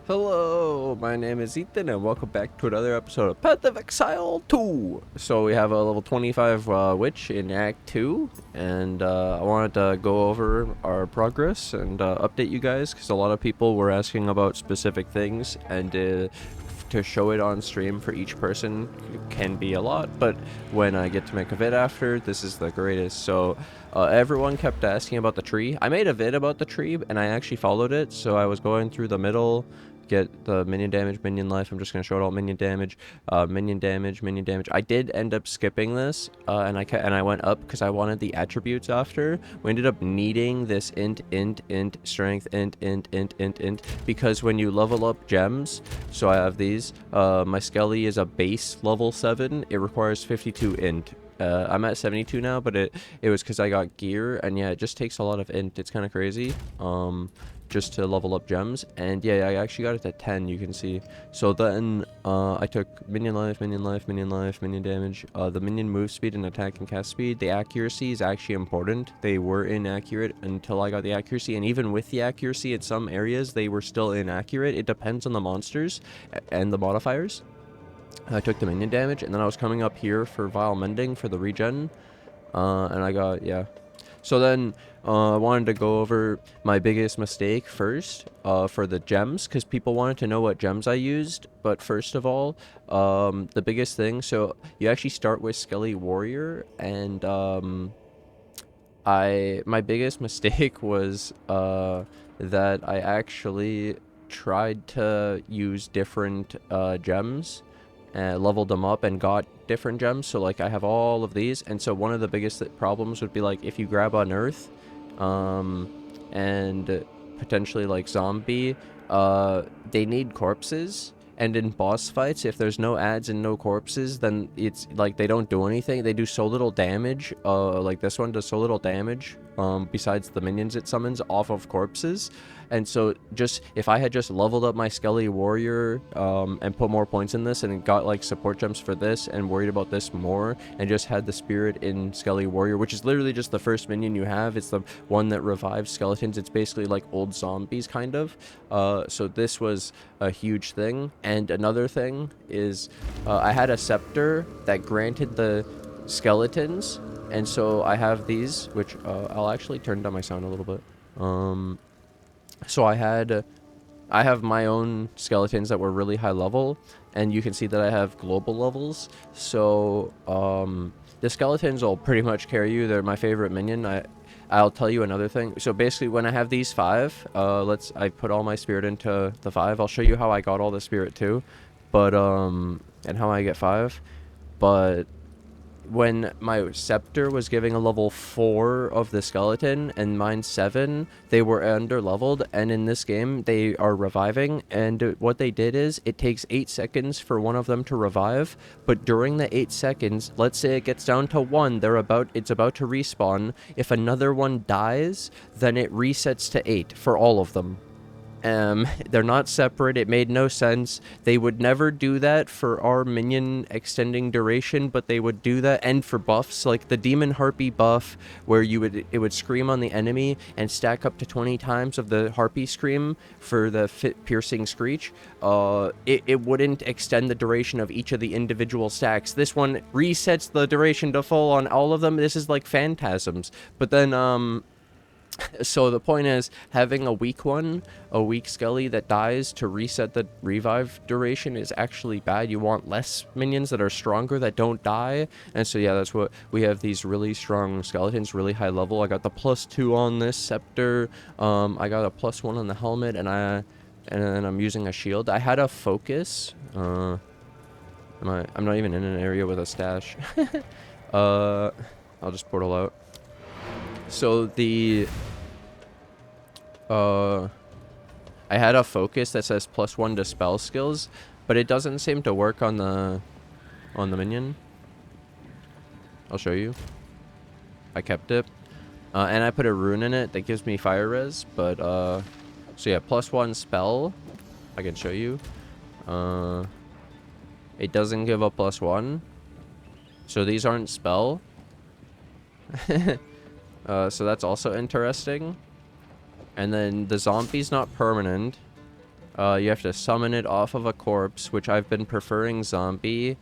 Hello, my name is Ethan, and welcome back to another episode of Path of Exile 2. So we have a level 25 witch in Act 2, and I wanted to go over our progress and update you guys, because a lot of people were asking about specific things, and to show it on stream for each person can be a lot, but when I get to make a vid after, this is the greatest. So everyone kept asking about the tree. I made a vid about the tree, and I actually followed it, so I was going through the middle, get the minion damage, minion life. I'm just going to show it all. Minion damage, minion damage, minion damage. I did end up skipping this, and I went up because I wanted the attributes after. We ended up needing this int, strength, int, because when you level up gems, so I have these, my Skelly is a base level 7. It requires 52 int. I'm at 72 now, but it was because I got gear, and yeah, it just takes a lot of int. It's kind of crazy. Just to level up gems, and yeah, I actually got it to 10, you can see. So then I took minion life, minion life, minion life, minion damage, the minion move speed and attack and cast speed. The accuracy is actually important. They were inaccurate until I got the accuracy, and even with the accuracy in some areas they were still inaccurate. It depends on the monsters and the modifiers. I took the minion damage, and then I was coming up here for Vile Mending for the regen, and I got, yeah. So then I wanted to go over my biggest mistake first for the gems, because people wanted to know what gems I used. But first of all, the biggest thing, so you actually start with Skelly Warrior, and my biggest mistake was that I actually tried to use different gems, leveled them up and got different gems. So like I have all of these, and so one of the biggest problems would be like if you grab Unearth and potentially like Zombie, they need corpses, and in boss fights if there's no adds and no corpses, then it's like they don't do anything. They do so little damage, like this one does so little damage besides the minions it summons off of corpses. And so just if I had just leveled up my Skelly Warrior and put more points in this and got like support gems for this and worried about this more, and just had the spirit in Skelly Warrior, which is literally just the first minion you have. It's the one that revives skeletons. It's basically like old zombies kind of. So this was a huge thing. And another thing is I had a Scepter that granted the skeletons, and so I have these, which I'll actually turn down my sound a little bit. So I have my own skeletons that were really high level, and you can see that I have global levels. So the skeletons will pretty much carry you. They're my favorite minion. I'll tell you another thing. So basically when I have these 5, I put all my spirit into the 5. I'll show you how I got all the spirit too, but and how I get 5. But when my Scepter was giving a level 4 of the skeleton and mine 7, they were under leveled, and in this game they are reviving. And what they did is it takes 8 seconds for one of them to revive, but during the 8 seconds, let's say it gets down to 1, it's about to respawn. If another one dies, then it resets to 8 for all of them. They're not separate. It made no sense. They would never do that for our minion extending duration, but they would do that. And for buffs, like the Demon Harpy buff, where it would scream on the enemy and stack up to 20 times of the Harpy scream for the piercing screech. It wouldn't extend the duration of each of the individual stacks. This one resets the duration to full on all of them. This is like phantasms. But then so the point is, having a weak Skelly that dies to reset the revive duration is actually bad. You want less minions that are stronger that don't die. And so yeah, that's what we have, these really strong skeletons, really high level. I got the +2 on this Scepter. I got a +1 on the helmet, and then I'm using a shield. I had a focus. I'm not even in an area with a stash. I'll just portal out. So I had a focus that says +1 to spell skills, but it doesn't seem to work on the minion. I'll show you. I kept it, and I put a rune in it that gives me fire res. But so yeah, +1 spell. I can show you. It doesn't give a +1, so these aren't spell. So that's also interesting. And then the zombie's not permanent. You have to summon it off of a corpse, which I've been preferring zombie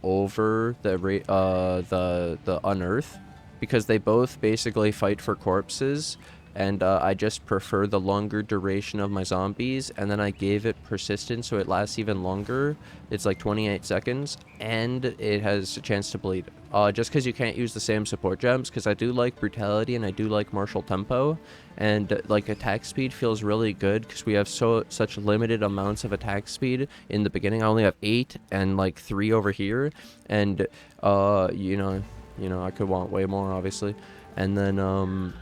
over the unearth, because they both basically fight for corpses, and I just prefer the longer duration of my zombies. And then I gave it persistence, so it lasts even longer. It's like 28 seconds, and it has a chance to bleed. Just because you can't use the same support gems, because I do like brutality and I do like martial tempo, and like attack speed feels really good because we have such limited amounts of attack speed in the beginning. I only have 8 and like 3 over here, and you know I could want way more, obviously. And then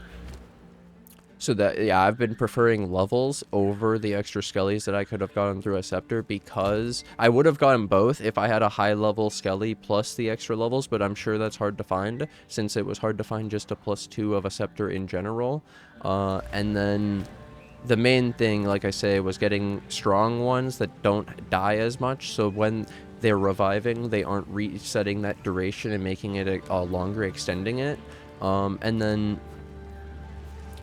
so that, yeah, I've been preferring levels over the extra skellies that I could have gotten through a scepter, because I would have gotten both if I had a high level skelly plus the extra levels, but I'm sure that's hard to find, since it was hard to find just a +2 of a scepter in general. And then the main thing, like I say, was getting strong ones that don't die as much, so when they're reviving, they aren't resetting that duration and making it a longer, extending it. And then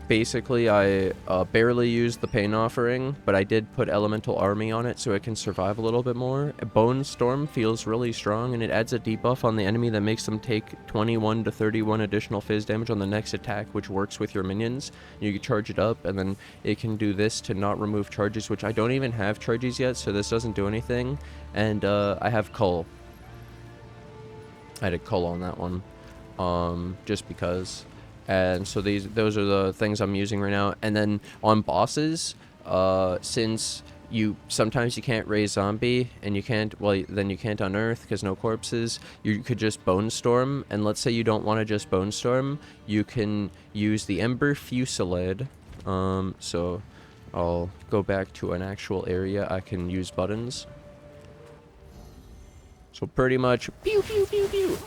basically, I barely used the Pain Offering, but I did put Elemental Army on it so it can survive a little bit more. Bone Storm feels really strong, and it adds a debuff on the enemy that makes them take 21 to 31 additional phase damage on the next attack, which works with your minions. You can charge it up, and then it can do this to not remove charges, which I don't even have charges yet, so this doesn't do anything. And I have Cull. I had a Cull on that one, just because. And so those are the things I'm using right now. And then on bosses, since sometimes you can't raise zombie, and you can't, well, then you can't unearth because no corpses, you could just bone storm. And let's say you don't want to just bone storm, you can use the Ember Fusillade. So I'll go back to an actual area I can use buttons. So pretty much, pew, pew, pew, pew.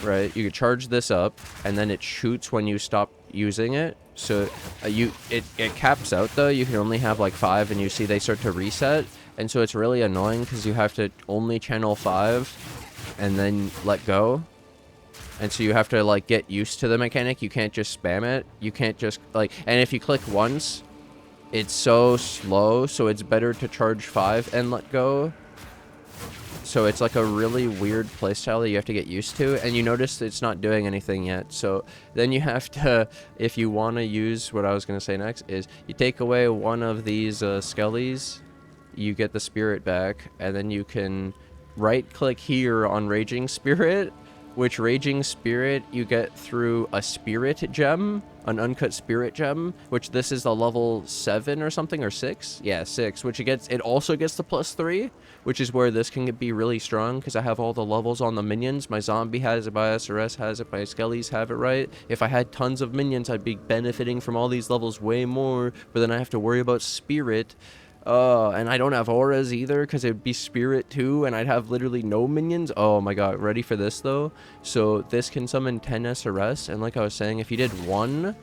Right, you can charge this up, and then it shoots when you stop using it. So it caps out though. You can only have like 5, and you see they start to reset, and so it's really annoying because you have to only channel 5 and then let go. And so you have to like get used to the mechanic. You can't just spam it. You can't just like, and if you click once, it's so slow, so it's better to charge 5 and let go. So it's like a really weird playstyle that you have to get used to, and you notice it's not doing anything yet. So then you have to, if you want to use, what I was going to say next is, you take away one of these skellies, you get the spirit back, and then you can right click here on Raging Spirit, which Raging Spirit you get through a spirit gem, an uncut spirit gem, which this is the level 7 or something, or 6? Yeah, 6, which it also gets the +3, which is where this can be really strong, because I have all the levels on the minions. My zombie has it, my SRS has it, my skellies have it, right? If I had tons of minions, I'd be benefiting from all these levels way more, but then I have to worry about spirit. And I don't have auras either, because it'd be spirit too, and I'd have literally no minions. Oh my god, ready for this though? So this can summon 10 SRS, and like I was saying, if you did 1,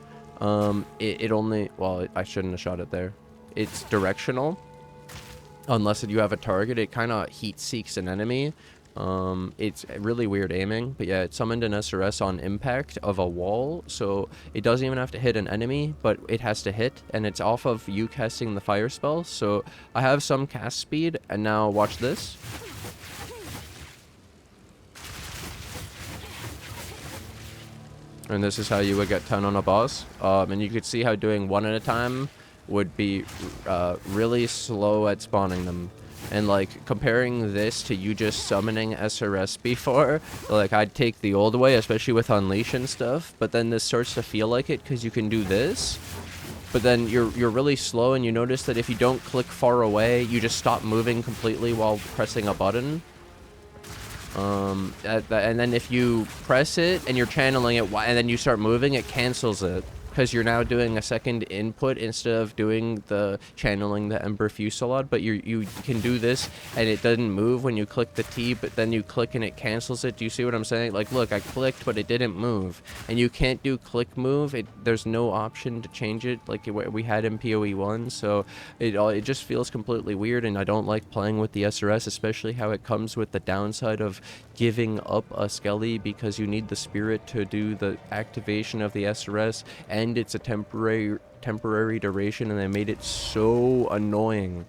it only, well, I shouldn't have shot it there. It's directional. Unless you have a target, it kind of heat seeks an enemy. It's really weird aiming, but yeah, it summoned an SRS on impact of a wall, so it doesn't even have to hit an enemy, but it has to hit, and it's off of you casting the fire spell. So I have some cast speed, and now watch this. And this is how you would get 10 on a boss. And you could see how doing 1 at a time would be really slow at spawning them. And like comparing this to you just summoning SRS before, like I'd take the old way, especially with Unleash and stuff, but then this starts to feel like it because you can do this, but then you're really slow, and you notice that if you don't click far away, you just stop moving completely while pressing a button. And then if you press it and you're channeling it and then you start moving, it cancels it, because you're now doing a second input instead of doing the channeling the Ember Fusillade. But you can do this and it doesn't move when you click the T, but then you click and it cancels it. Do you see what I'm saying? Like, look, I clicked, but it didn't move. And you can't do click move. There's no option to change it like we had in PoE 1. So it just feels completely weird, and I don't like playing with the SRS, especially how it comes with the downside of giving up a skelly, because you need the spirit to do the activation of the SRS, and it's a temporary duration, and they made it so annoying.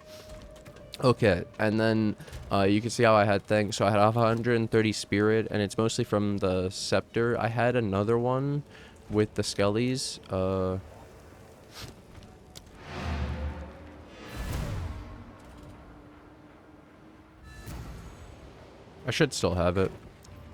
Okay, and then you can see how I had things. So I had 130 spirit, and it's mostly from the Scepter. I had another one with the Skellies. I should still have it.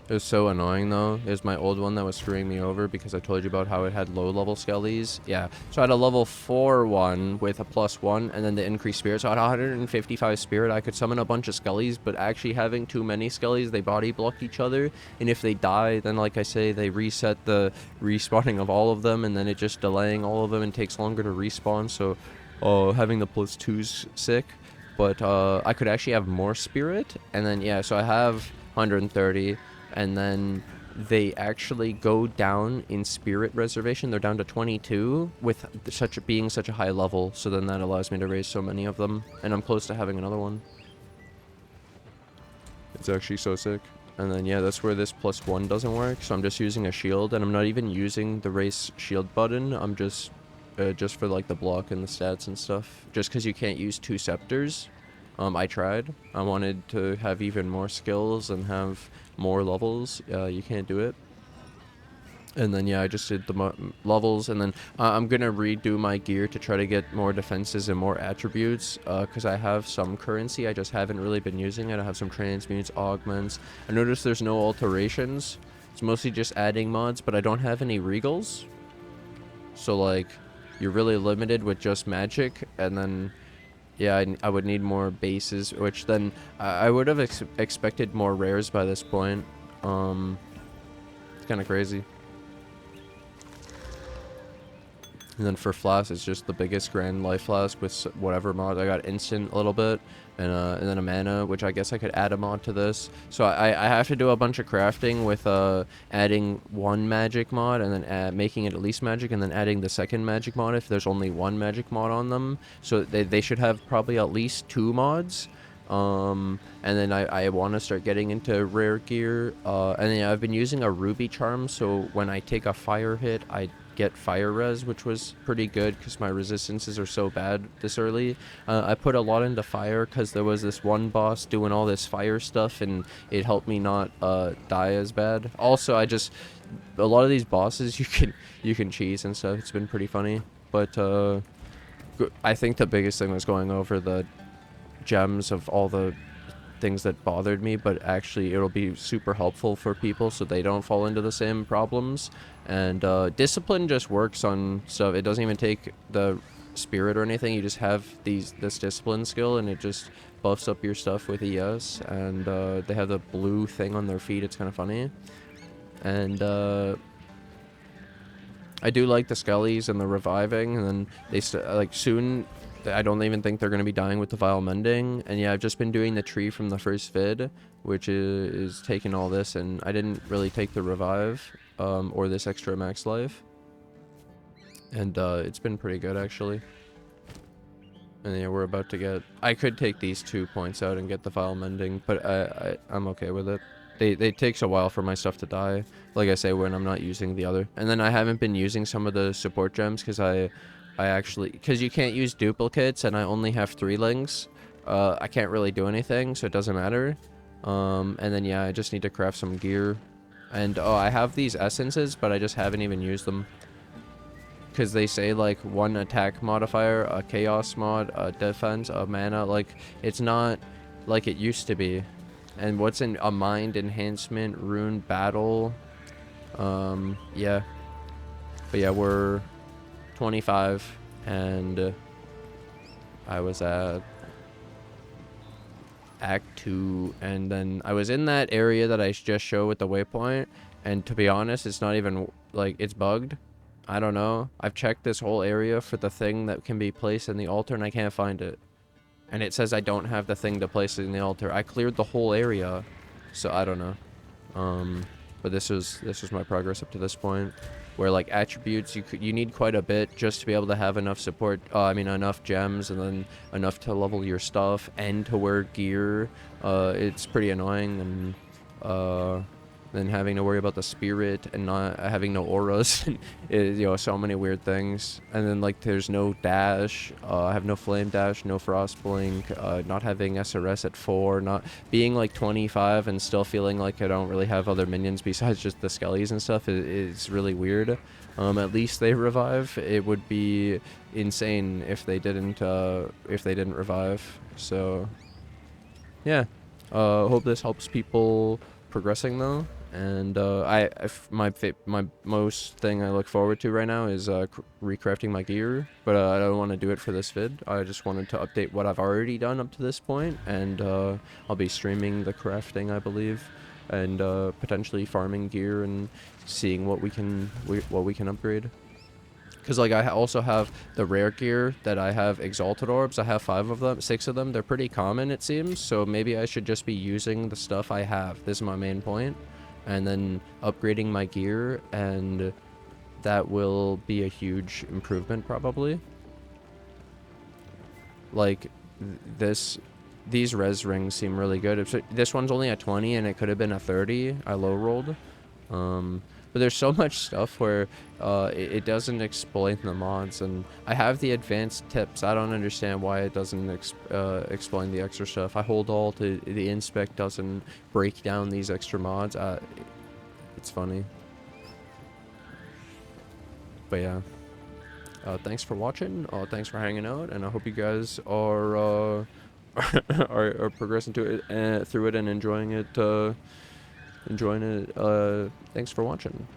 It was so annoying though. It was my old one that was screwing me over because I told you about how it had low level skellies. Yeah. So I had a level 4 one with a +1 and then the increased spirit. So I had 155 spirit. I could summon a bunch of skellies, but actually having too many skellies, they body block each other. And if they die, then like I say, they reset the respawning of all of them, and then it just delaying all of them and takes longer to respawn. So having the +2's sick. But I could actually have more spirit, and then yeah, so I have 130, and then they actually go down in spirit reservation. They're down to 22 with being such a high level, so then that allows me to raise so many of them, and I'm close to having another one. It's actually so sick. And then yeah, that's where this +1 doesn't work, so I'm just using a shield, and I'm not even using the race shield button. I'm just for like the block and the stats and stuff, just because you can't use 2 scepters. I tried. I wanted to have even more skills and have more levels. You can't do it. And then yeah, I just did the levels, and then I'm gonna redo my gear to try to get more defenses and more attributes, because I have some currency, I just haven't really been using it. I have some transmutes, augments. I noticed there's no alterations. It's mostly just adding mods, but I don't have any regals. So like, you're really limited with just magic, and then yeah, I would need more bases, which then I would have expected more rares by this point. It's kind of crazy. And then for flask, it's just the biggest grand life flask with whatever mod. I got instant a little bit, and then a mana, which I guess I could add a mod to this. So I have to do a bunch of crafting with adding 1 magic mod, and then making it at least magic, and then adding the 2nd magic mod if there's only 1 magic mod on them. So they should have probably at least 2 mods. And then I want to start getting into rare gear. And then I've been using a ruby charm, so when I take a fire hit, I get fire res, which was pretty good because my resistances are so bad this early. I put a lot into fire because there was this one boss doing all this fire stuff, and it helped me not die as bad. Also, a lot of these bosses you can cheese and stuff. It's been pretty funny, but I think the biggest thing was going over the gems of all the things that bothered me, but actually it'll be super helpful for people so they don't fall into the same problems. And discipline just works on stuff. It doesn't even take the spirit or anything. You just have this discipline skill, and it just buffs up your stuff with ES. And they have the blue thing on their feet. It's kind of funny. And I do like the skellies and the reviving, and then they like soon. I don't even think they're going to be dying with the vile mending. And yeah, I've just been doing the tree from the first vid, which is taking all this, and I didn't really take the revive or this extra max life. And it's been pretty good actually. And yeah, we're about to get, I could take these 2 points out and get the vile mending, but I'm okay with it. It takes a while for my stuff to die, like I say, when I'm not using the other. And then I haven't been using some of the support gems because I actually, because you can't use duplicates, and I only have 3 links. I can't really do anything, so it doesn't matter. And then yeah, I just need to craft some gear. And I have these essences, but I just haven't even used them. Because they say like 1 attack modifier, a chaos mod, a defense, a mana. Like, it's not like it used to be. And what's in a mind enhancement, rune battle. Yeah. But yeah, we're 25, and I was at Act 2, and then I was in that area that I just showed with the waypoint, and to be honest, it's not even, like, it's bugged. I don't know. I've checked this whole area for the thing that can be placed in the altar, and I can't find it. And it says I don't have the thing to place it in the altar. I cleared the whole area, so I don't know. But this was my progress up to this point, where like attributes, you need quite a bit just to be able to have enough support. I mean, enough gems, and then enough to level your stuff and to wear gear. It's pretty annoying. And then having to worry about the spirit and not having no auras, and so many weird things. And then like there's no dash. I have no flame dash, no frost blink. Not having SRS at 4, not being like 25 and still feeling like I don't really have other minions besides just the skellies and stuff is really weird. At least they revive. It would be insane if they didn't revive. So yeah, hope this helps people progressing though. And my most thing I look forward to right now is recrafting my gear, but I don't want to do it for this vid. I just wanted to update what I've already done up to this point, and I'll be streaming the crafting, I believe, and potentially farming gear and seeing what we can upgrade. Because like I also have the rare gear that I have exalted orbs. I have 6 of them. They're pretty common, it seems. So maybe I should just be using the stuff I have. This is my main point. And then upgrading my gear, and that will be a huge improvement probably. Like these res rings seem really good. This one's only at 20 and it could have been a 30. I low rolled. But there's so much stuff where it doesn't explain the mods, and I have the advanced tips. I don't understand why it doesn't explain the extra stuff. I hold all to the inspect doesn't break down these extra mods. It's funny. But yeah, thanks for watching. Thanks for hanging out, and I hope you guys are are progressing to it through it and enjoying it. Thanks for watching.